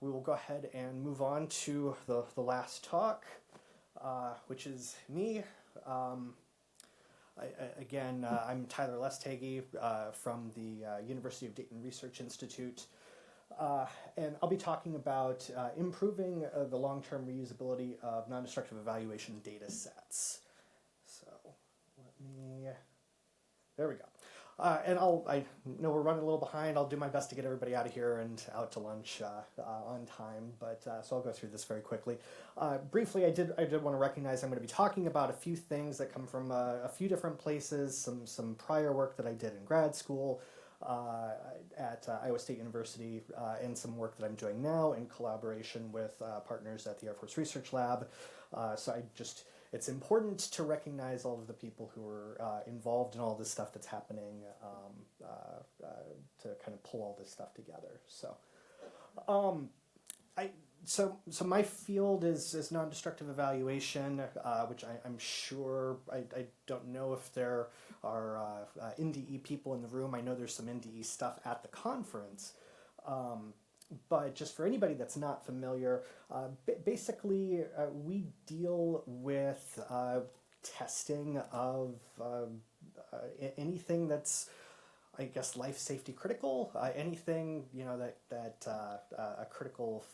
we will go ahead and move on to the last talk, which is me. I'm Tyler Lesthaeghe from the University of Dayton Research Institute. And I'll be talking about improving the long-term reusability of non-destructive evaluation data sets. So there we go. And I know we're running a little behind. I'll do my best to get everybody out of here and out to lunch on time, but so I'll go through this very quickly. Briefly, I did want to recognize I'm going to be talking about a few things that come from a few different places, some prior work that I did in grad school at Iowa State University, and some work that I'm doing now in collaboration with partners at the Air Force Research Lab. It's important to recognize all of the people who are involved in all this stuff that's happening to kind of pull all this stuff together. So my field is non-destructive evaluation, which I'm sure, I don't know if there are NDE people in the room. I know there's some NDE stuff at the conference. But just for anybody that's not familiar, basically we deal with testing of anything that's, I guess, life safety critical, anything that a critical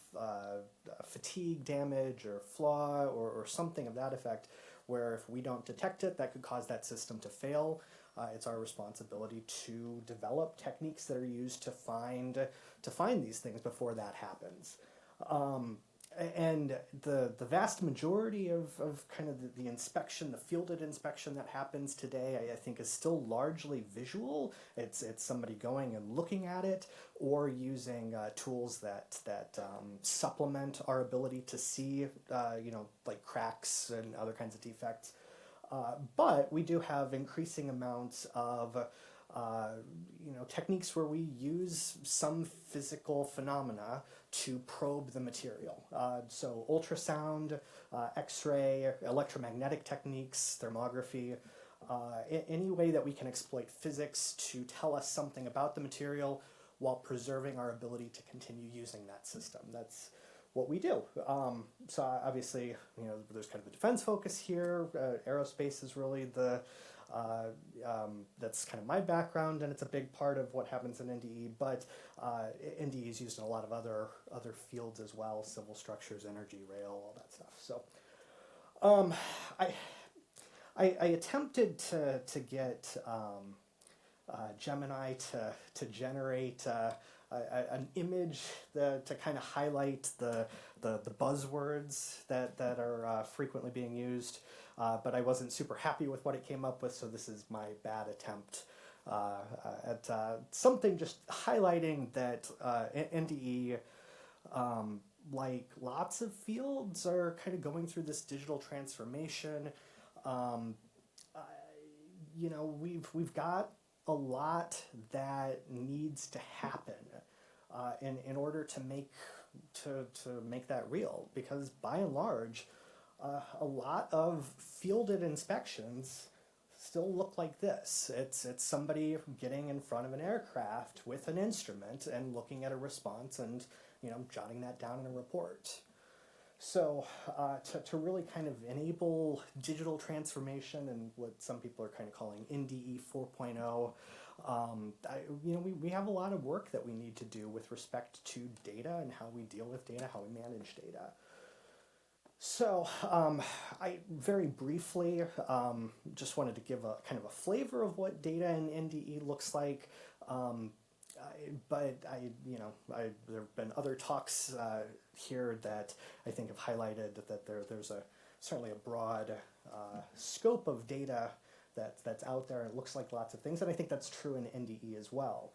fatigue damage or flaw or something of that effect, where if we don't detect it, that could cause that system to fail. It's our responsibility to develop techniques that are used to find these things before that happens. And the vast majority of kind of the inspection, the fielded inspection that happens today, I think is still largely visual. It's somebody going and looking at it, or using tools that supplement our ability to see, like cracks and other kinds of defects. But we do have increasing amounts of techniques where we use some physical phenomena to probe the material. So ultrasound, X-ray, electromagnetic techniques, thermography, any way that we can exploit physics to tell us something about the material while preserving our ability to continue using that system. That's what we do. So obviously, there's kind of a defense focus here. Aerospace is really that's kind of my background, and it's a big part of what happens in NDE, but NDE is used in a lot of other fields as well, civil structures, energy, rail, all that stuff. So I attempted to get Gemini to generate an image to kind of highlight the buzzwords that are frequently being used, but I wasn't super happy with what it came up with, so this is my bad attempt at something just highlighting that NDE, like lots of fields, are kind of going through this digital transformation. We've got a lot that needs to happen in order to make that real, because by and large, a lot of fielded inspections still look like this. It's somebody getting in front of an aircraft with an instrument and looking at a response and jotting that down in a report. So to really kind of enable digital transformation and what some people are kind of calling NDE 4.0, we have a lot of work that we need to do with respect to data and how we deal with data, how we manage data. So I very briefly just wanted to give a kind of a flavor of what data in NDE looks like. But there have been other talks here that I think have highlighted that there's certainly a broad scope of data that's out there. It looks like lots of things, and I think that's true in NDE as well.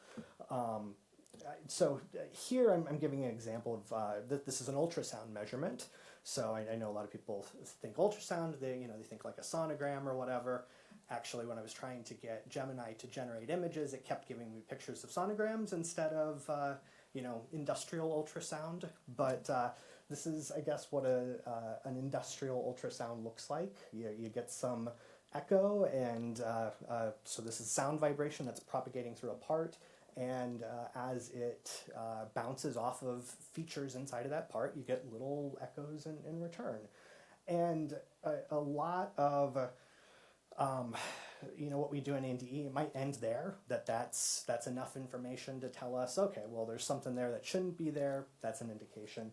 So here I'm giving an example of this is an ultrasound measurement. So I know a lot of people think ultrasound, they think like a sonogram or whatever. Actually, when I was trying to get Gemini to generate images, it kept giving me pictures of sonograms instead of industrial ultrasound. But this is, I guess, what an industrial ultrasound looks like. You get some echo, and so this is sound vibration that's propagating through a part, And as it bounces off of features inside of that part, you get little echoes in return. And a lot of what we do in NDE, it might end there, that's enough information to tell us, okay, well, there's something there that shouldn't be there, that's an indication.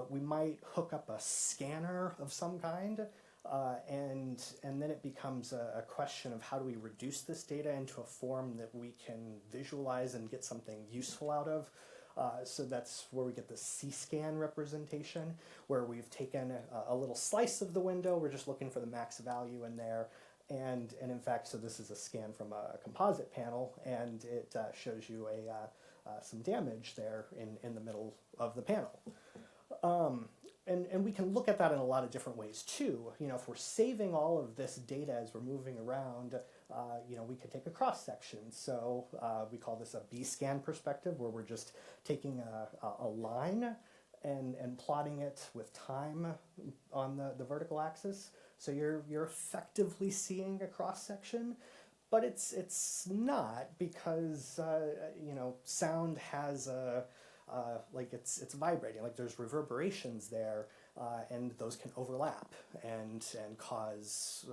We might hook up a scanner of some kind, and then it becomes a question of how do we reduce this data into a form that we can visualize and get something useful out of. So that's where we get the C-scan representation, where we've taken a little slice of the window, we're just looking for the max value in there, and in fact, so this is a scan from a composite panel, and it shows you some damage there in the middle of the panel. And we can look at that in a lot of different ways too. If we're saving all of this data as we're moving around, we could take a cross section. So we call this a B-scan perspective, where we're just taking a line and plotting it with time on the vertical axis. So you're effectively seeing a cross section, but it's not, because sound has it's vibrating, like there's reverberations there, and those can overlap and cause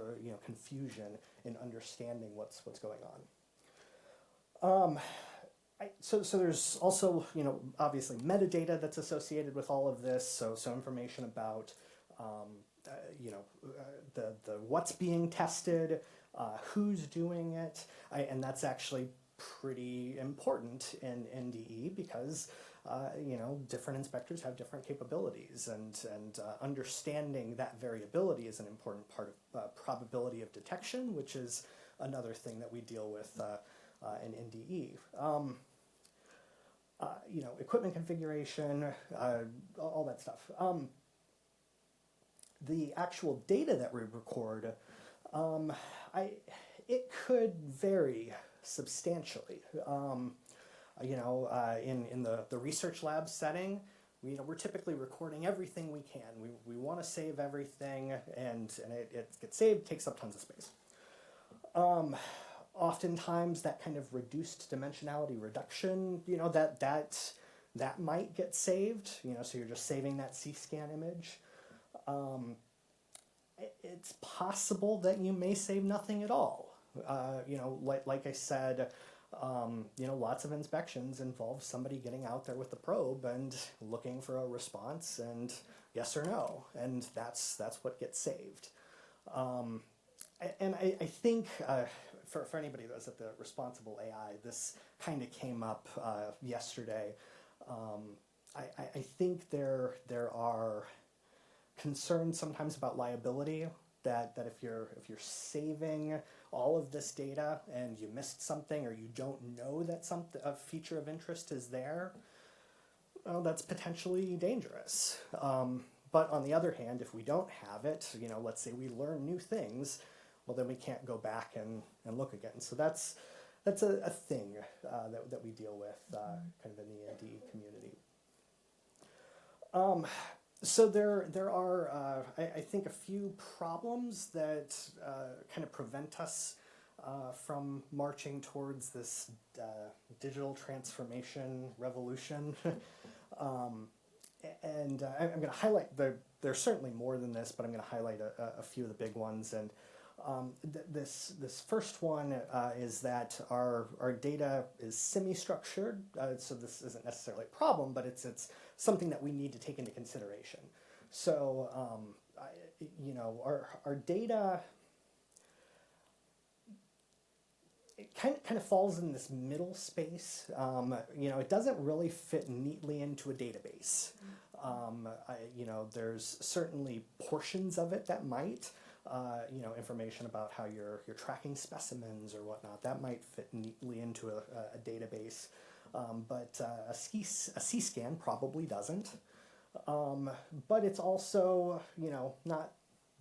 confusion in understanding what's going on. So there's also obviously metadata that's associated with all of this. So information about the what's being tested, who's doing it, and that's actually pretty important in NDE, because different inspectors have different capabilities, and understanding that variability is an important part of probability of detection, which is another thing that we deal with in NDE. Equipment configuration, all that stuff. The actual data that we record, it could vary substantially. In the research lab setting, we're typically recording everything we can. We want to save everything, and it gets saved, takes up tons of space. Oftentimes, that kind of reduced dimensionality reduction, that might get saved. So you're just saving that C-scan image. It's possible that you may save nothing at all. Like I said, lots of inspections involve somebody getting out there with the probe and looking for a response and yes or no, and that's what gets saved. And I think for anybody that was at the Responsible AI, this kind of came up yesterday. I think there are concerns sometimes about liability, that if you're saving all of this data and you missed something, or you don't know that a feature of interest is there, well, that's potentially dangerous. But on the other hand, if we don't have it, let's say we learn new things, well, then we can't go back and look again. So that's a thing that we deal with kind of in the NDE community. So there are, I think, a few problems that kind of prevent us from marching towards this digital transformation revolution. And I'm going to highlight, there's certainly more than this, but I'm going to highlight a few of the big ones. And this first one is that our data is semi-structured, so this isn't necessarily a problem, but it's something that we need to take into consideration. So, our data, it kind of falls in this middle space. It doesn't really fit neatly into a database. There's certainly portions of it that might, information about how you're tracking specimens or whatnot, that might fit neatly into a database. But a C-scan probably doesn't. But it's also, not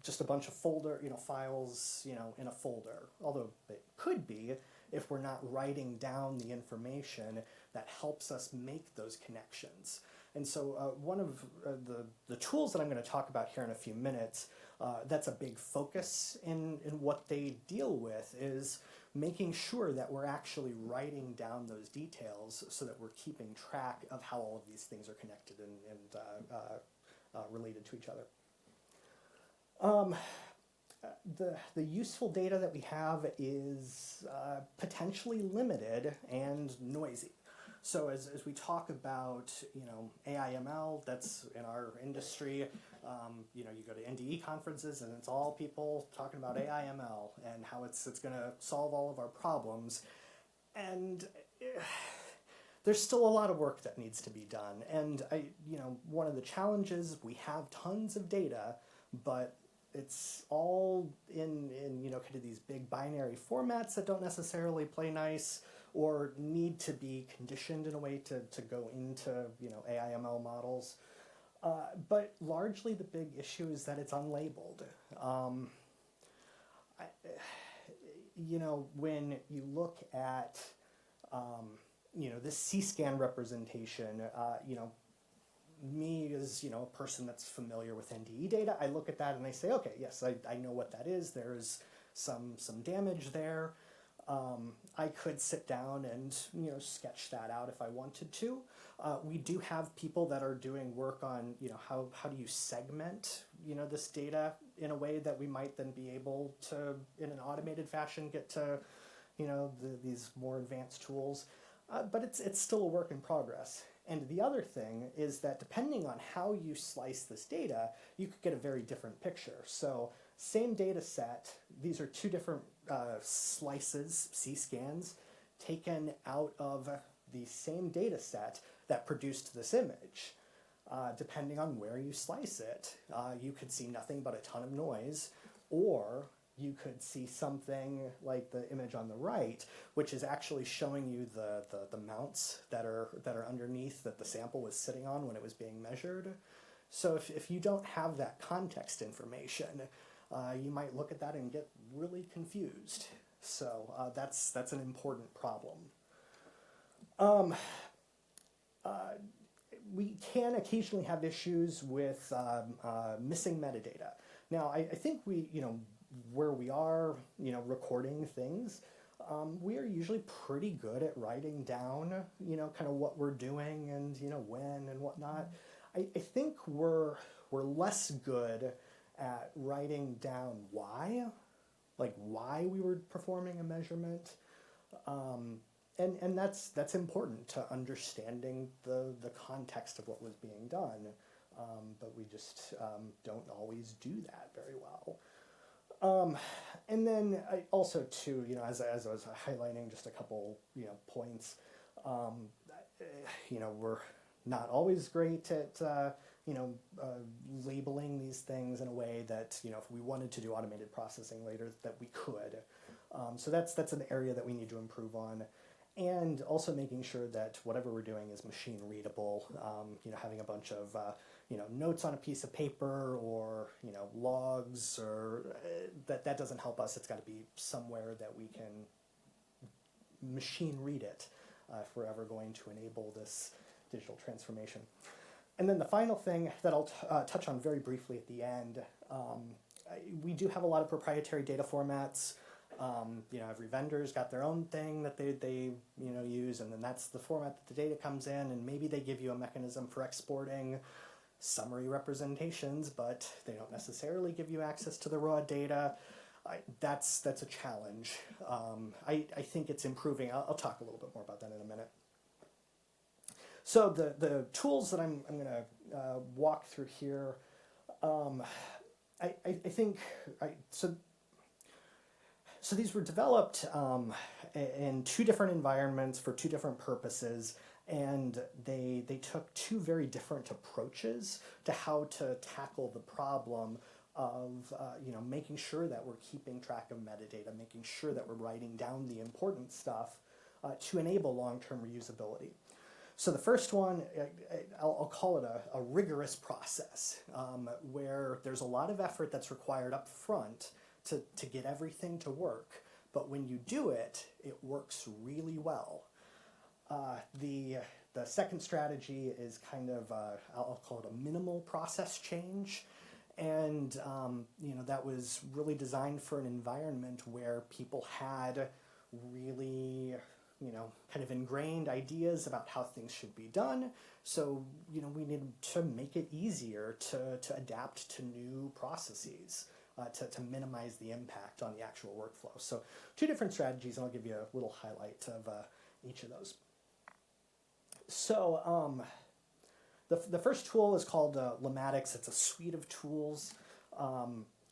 just a bunch of files, in a folder. Although it could be if we're not writing down the information that helps us make those connections. And so one of the tools that I'm going to talk about here in a few minutes, that's a big focus in what they deal with, is making sure that we're actually writing down those details so that we're keeping track of how all of these things are connected and related to each other. The useful data that we have is potentially limited and noisy. So as we talk about, AI ML, that's in our industry, you go to NDE conferences and it's all people talking about AI ML and how it's going to solve all of our problems. And there's still a lot of work that needs to be done. And one of the challenges, we have tons of data, but it's all in kind of these big binary formats that don't necessarily play nice or need to be conditioned in a way to go into AI ML models. But largely the big issue is that it's unlabeled. When you look at this C-scan representation, me as a person that's familiar with NDE data, I look at that and I say, okay, yes, I know what that is. There's some damage there. I could sit down and sketch that out if I wanted to. We do have people that are doing work on how do you segment this data in a way that we might then be able to, in an automated fashion, get to these more advanced tools. But it's still a work in progress. And the other thing is that depending on how you slice this data, you could get a very different picture. So same data set, these are two different slices, C-scans, taken out of the same data set that produced this image. Depending on where you slice it, you could see nothing but a ton of noise, or you could see something like the image on the right, which is actually showing you the mounts that are underneath that the sample was sitting on when it was being measured. So if you don't have that context information, you might look at that and get really confused. So that's an important problem. We can occasionally have issues with missing metadata. Now, I think where we are, recording things, we are usually pretty good at writing down, kind of what we're doing and, when and whatnot. I think we're less good at writing down why we were performing a measurement. And that's important to understanding the context of what was being done. But we just don't always do that very well. And then also too, as I was highlighting just a couple, points, we're not always great at, labeling these things in a way that, if we wanted to do automated processing later, that we could. So that's an area that we need to improve on. And also making sure that whatever we're doing is machine readable, having a bunch of, notes on a piece of paper or, logs or that doesn't help us. It's got to be somewhere that we can machine read it if we're ever going to enable this digital transformation. And then the final thing that I'll touch on very briefly at the end, we do have a lot of proprietary data formats. Every vendor's got their own thing that they use, and then that's the format that the data comes in, and maybe they give you a mechanism for exporting summary representations, but they don't necessarily give you access to the raw data. That's a challenge. I think it's improving. I'll talk a little bit more about that in a minute. So the tools that I'm going to walk through here, I think so these were developed in two different environments for two different purposes, and they took two very different approaches to how to tackle the problem of making sure that we're keeping track of metadata, making sure that we're writing down the important stuff to enable long-term reusability. So the first one, I'll call it a rigorous process, where there's a lot of effort that's required up front to get everything to work. But when you do it, it works really well. The second strategy is kind of, I'll call it a minimal process change. And, that was really designed for an environment where people had really, kind of ingrained ideas about how things should be done. So, we need to make it easier to adapt to new processes, to minimize the impact on the actual workflow. So 2 different strategies, and I'll give you a little highlight of each of those. So the first tool is called Lematics. It's a suite of tools.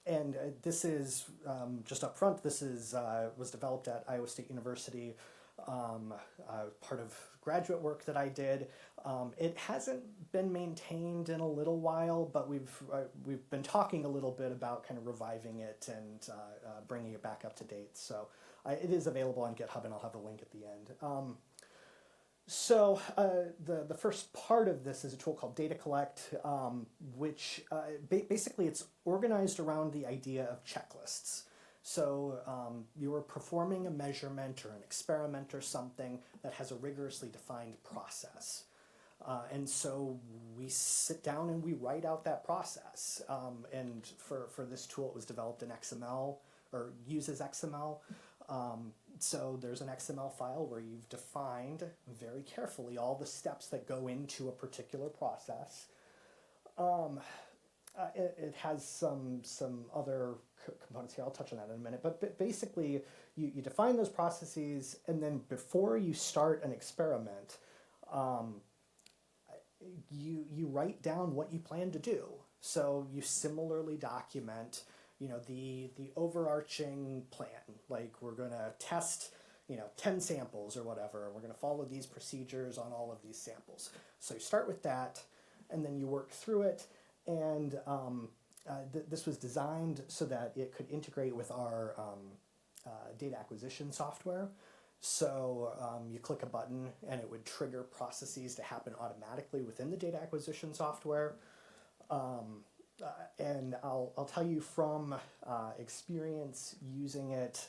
And this is, just up front, this is was developed at Iowa State University, part of graduate work that I did. It hasn't been maintained in a little while, but we've been talking a little bit about kind of reviving it and bringing it back up to date. So it is available on GitHub, and I'll have a link at the end. So the first part of this is a tool called Data Collect, which basically it's organized around the idea of checklists. So you are performing a measurement or an experiment or something that has a rigorously defined process. And so we sit down and we write out that process. And for this tool, it was developed in XML, or uses XML. So there's an XML file where you've defined very carefully all the steps that go into a particular process. It has some other components here. I'll touch on that in a minute. But basically, you define those processes, and then before you start an experiment, you write down what you plan to do. So you similarly document, the overarching plan. Like, we're going to test, 10 samples or whatever. We're going to follow these procedures on all of these samples. So you start with that, and then you work through it. And this was designed so that it could integrate with our data acquisition software. So you click a button, and it would trigger processes to happen automatically within the data acquisition software. And I'll tell you from experience using it,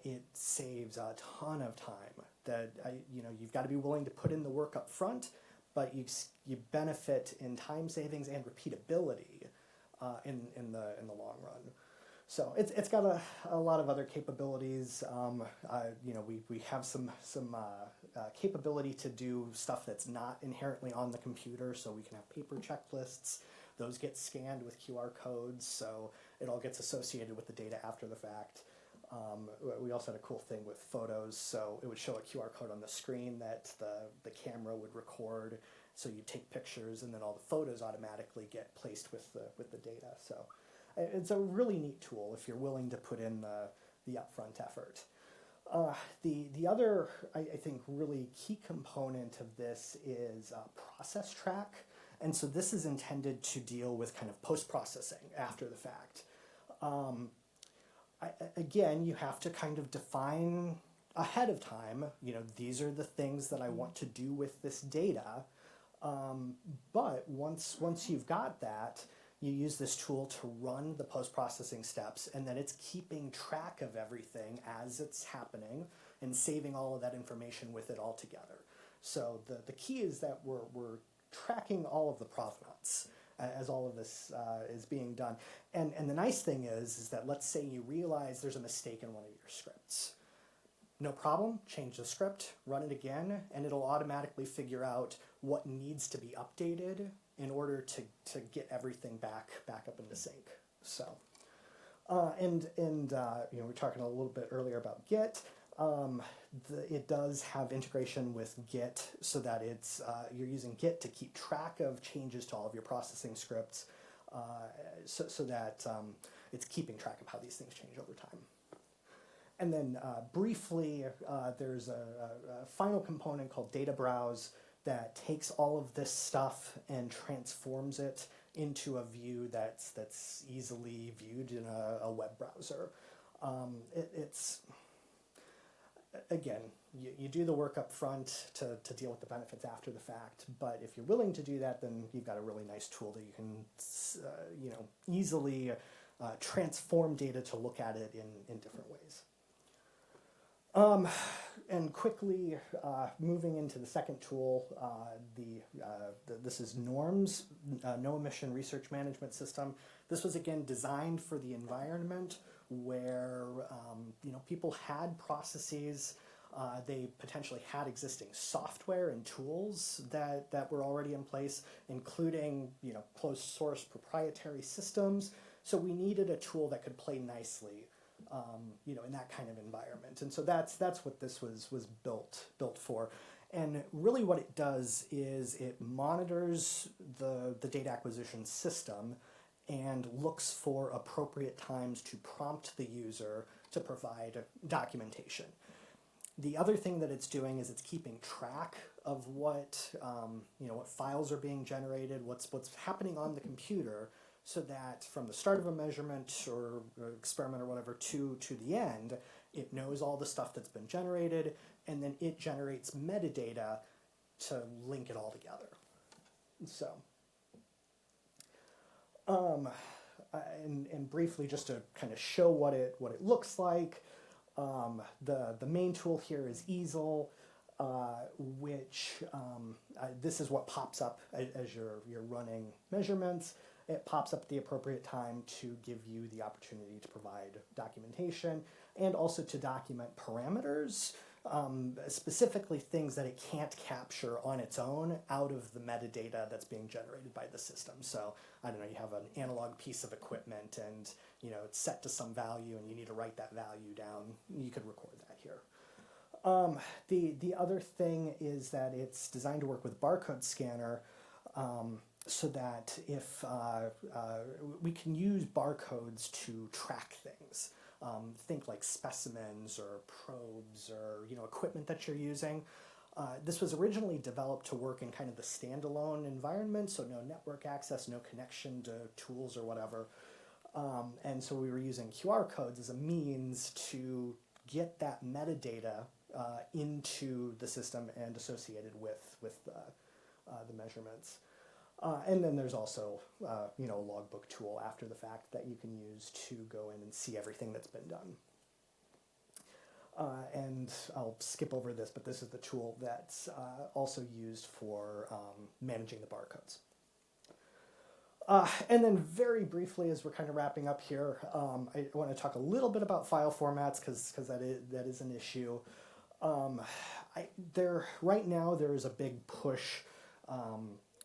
it saves a ton of time. That you've got to be willing to put in the work up front, but you benefit in time savings and repeatability in the long run. So it's got a lot of other capabilities. We have some capability to do stuff that's not inherently on the computer. So we can have paper checklists. Those get scanned with QR codes, so it all gets associated with the data after the fact. We also had a cool thing with photos, so it would show a QR code on the screen that the camera would record. So you take pictures, and then all the photos automatically get placed with the data. So it's a really neat tool if you're willing to put in the upfront effort. The other, I think, really key component of this is process track. And so this is intended to deal with kind of post-processing after the fact. Again, you have to kind of define ahead of time, these are the things that I want to do with this data. But once you've got that, you use this tool to run the post-processing steps, and then it's keeping track of everything as it's happening and saving all of that information with it all together. So the key is that we're tracking all of the provenance as all of this is being done. And the nice thing is that let's say you realize there's a mistake in one of your scripts. No problem, change the script, run it again, and it'll automatically figure out what needs to be updated in order to get everything back up into sync. So, we were talking a little bit earlier about Git. It does have integration with Git so that it's you're using Git to keep track of changes to all of your processing scripts, so that it's keeping track of how these things change over time. And then briefly, there's a final component called Data Browse that takes all of this stuff and transforms it into a view that's easily viewed in a web browser. It's again, you do the work up front to deal with the benefits after the fact, but if you're willing to do that, then you've got a really nice tool that you can easily transform data to look at it in different ways. And quickly moving into the second tool, this is NORMS, No Emission Research Management System. This was again designed for the environment where people had processes, they potentially had existing software and tools that were already in place, including closed source proprietary systems. So we needed a tool that could play nicely, in that kind of environment. And so that's what this was built for. And really what it does is it monitors the data acquisition system and looks for appropriate times to prompt the user to provide documentation. The other thing that it's doing is it's keeping track of what files are being generated, what's happening on the computer, so that from the start of a measurement or experiment or whatever to the end, it knows all the stuff that's been generated, and then it generates metadata to link it all together. So, and briefly, just to kind of show what it looks like, the main tool here is easel, which this is what pops up as you're running measurements. It pops up at the appropriate time to give you the opportunity to provide documentation and also to document parameters, specifically things that it can't capture on its own out of the metadata that's being generated by the system. So, I don't know, you have an analog piece of equipment and, it's set to some value and you need to write that value down. You could record that here. The other thing is that it's designed to work with barcode scanner, so that if we can use barcodes to track things, think like specimens or probes or equipment that you're using. This was originally developed to work in kind of the standalone environment, so no network access, no connection to tools or whatever. And so we were using QR codes as a means to get that metadata into the system and associated with the measurements. And then there's also, a logbook tool after the fact that you can use to go in and see everything that's been done. And I'll skip over this, but this is the tool that's also used for managing the barcodes. And then very briefly, as we're kind of wrapping up here, I want to talk a little bit about file formats because that is an issue. Right now there is a big push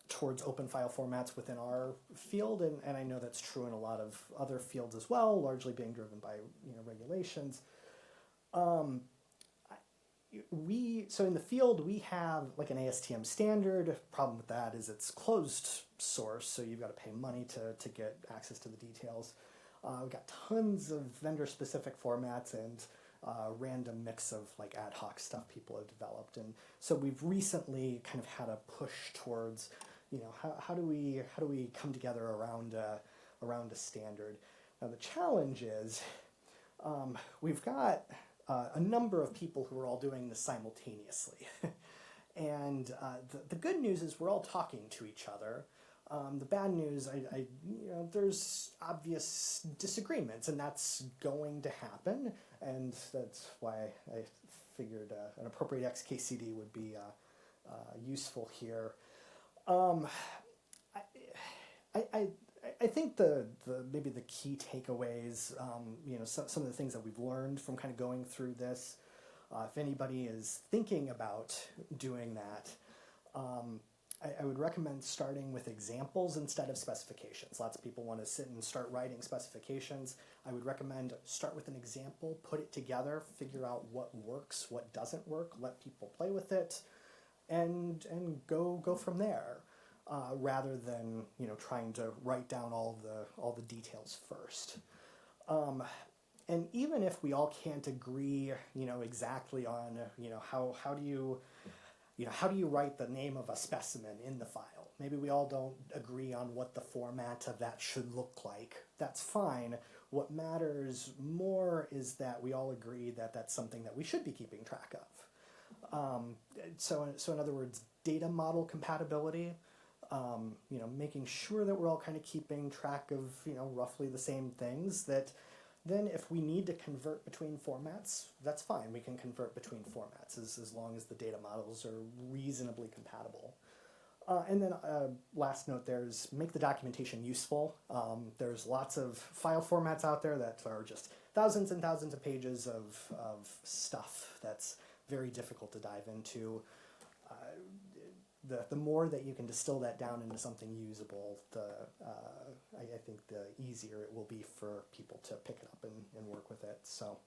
towards open file formats within our field, and I know that's true in a lot of other fields as well, largely being driven by regulations. So in the field we have like an ASTM standard. Problem with that is it's closed source, so you've got to pay money to get access to the details. We've got tons of vendor specific formats and random mix of like ad hoc stuff people have developed, and so we've recently kind of had a push towards how do we come together around a standard. Now the challenge is we've got a number of people who are all doing this simultaneously, and the good news is we're all talking to each other. The bad news, there's obvious disagreements, and that's going to happen, and that's why I figured an appropriate XKCD would be useful here. I think maybe the key takeaways, some of the things that we've learned from kind of going through this, if anybody is thinking about doing that, I would recommend starting with examples instead of specifications. Lots of people want to sit and start writing specifications. I would recommend start with an example, put it together, figure out what works, what doesn't work, let people play with it, and go from there, rather than trying to write down all the details first. And even if we all can't agree, exactly on how do you write the name of a specimen in the file? Maybe we all don't agree on what the format of that should look like. That's fine. What matters more is that we all agree that that's something that we should be keeping track of. So in other words, data model compatibility, making sure that we're all kind of keeping track of, roughly the same things, that then if we need to convert between formats, that's fine. We can convert between formats as long as the data models are reasonably compatible. And then last note there is make the documentation useful. There's lots of file formats out there that are just, thousands and thousands of pages of stuff that's very difficult to dive into. The more that you can distill that down into something usable, I think the easier it will be for people to pick it up and work with it. So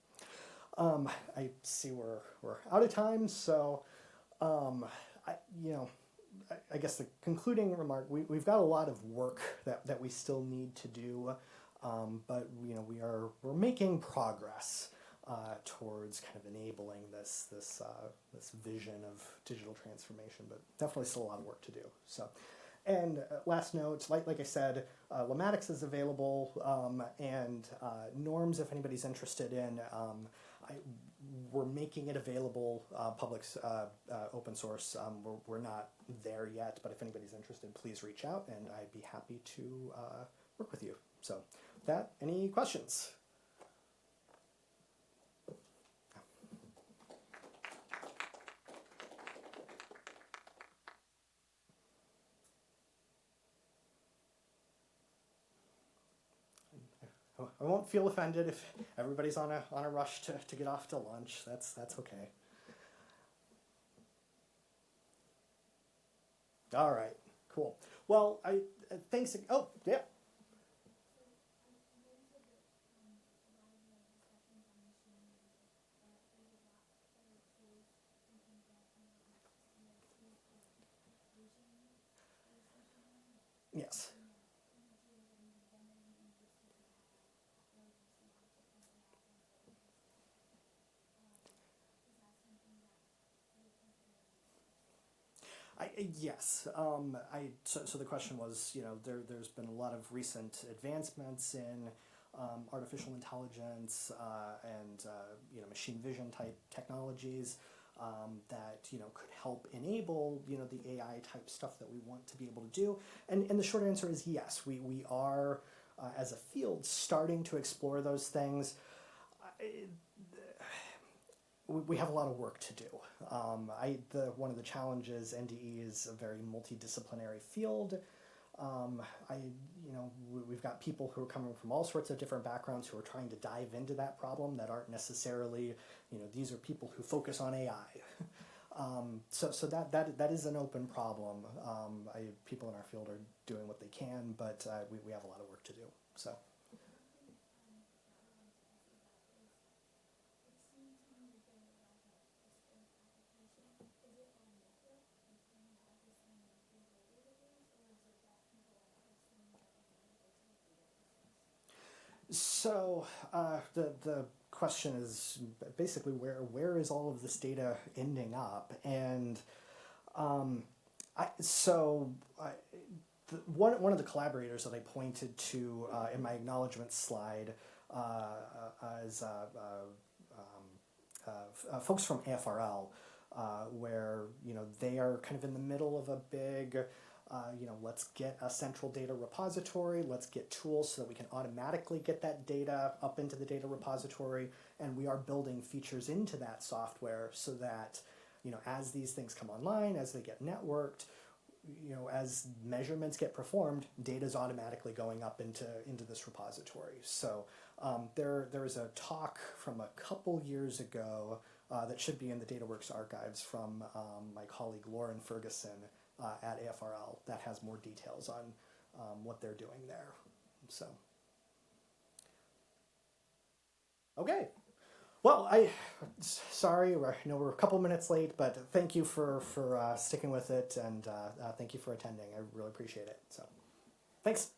I see we're out of time, so I guess the concluding remark, we've got a lot of work that we still need to do, but we're making progress towards kind of enabling this vision of digital transformation, but definitely still a lot of work to do. So, and last note, like I said, Lematics is available, and Norms, if anybody's interested in, we're making it available, public, open source. We're not there yet, but if anybody's interested, please reach out, and I'd be happy to work with you. So, with that, any questions? I won't feel offended if everybody's on a rush to get off to lunch. That's okay. All right, cool. Well, thanks. Oh, yeah. Yes. Yes. So the question was, there's been a lot of recent advancements in artificial intelligence and machine vision type technologies that could help enable the AI type stuff that we want to be able to do. And the short answer is yes. We are as a field starting to explore those things. We have a lot of work to do. One of the challenges, NDE is a very multidisciplinary field. We've got people who are coming from all sorts of different backgrounds who are trying to dive into that problem that aren't necessarily, these are people who focus on AI. So that is an open problem. People in our field are doing what they can, but we have a lot of work to do. So. So the question is basically where is all of this data ending up? And one of the collaborators that I pointed to in my acknowledgement slide is folks from AFRL, where they are kind of in the middle of a big let's get a central data repository, let's get tools so that we can automatically get that data up into the data repository, and we are building features into that software so that, as these things come online, as they get networked, as measurements get performed, data is automatically going up into this repository. So there is a talk from a couple years ago that should be in the DataWorks archives from my colleague Lauren Ferguson at AFRL that has more details on what they're doing there. So, okay. Well, sorry, I know we're a couple minutes late, but thank you for sticking with it, and thank you for attending. I really appreciate it. So, thanks.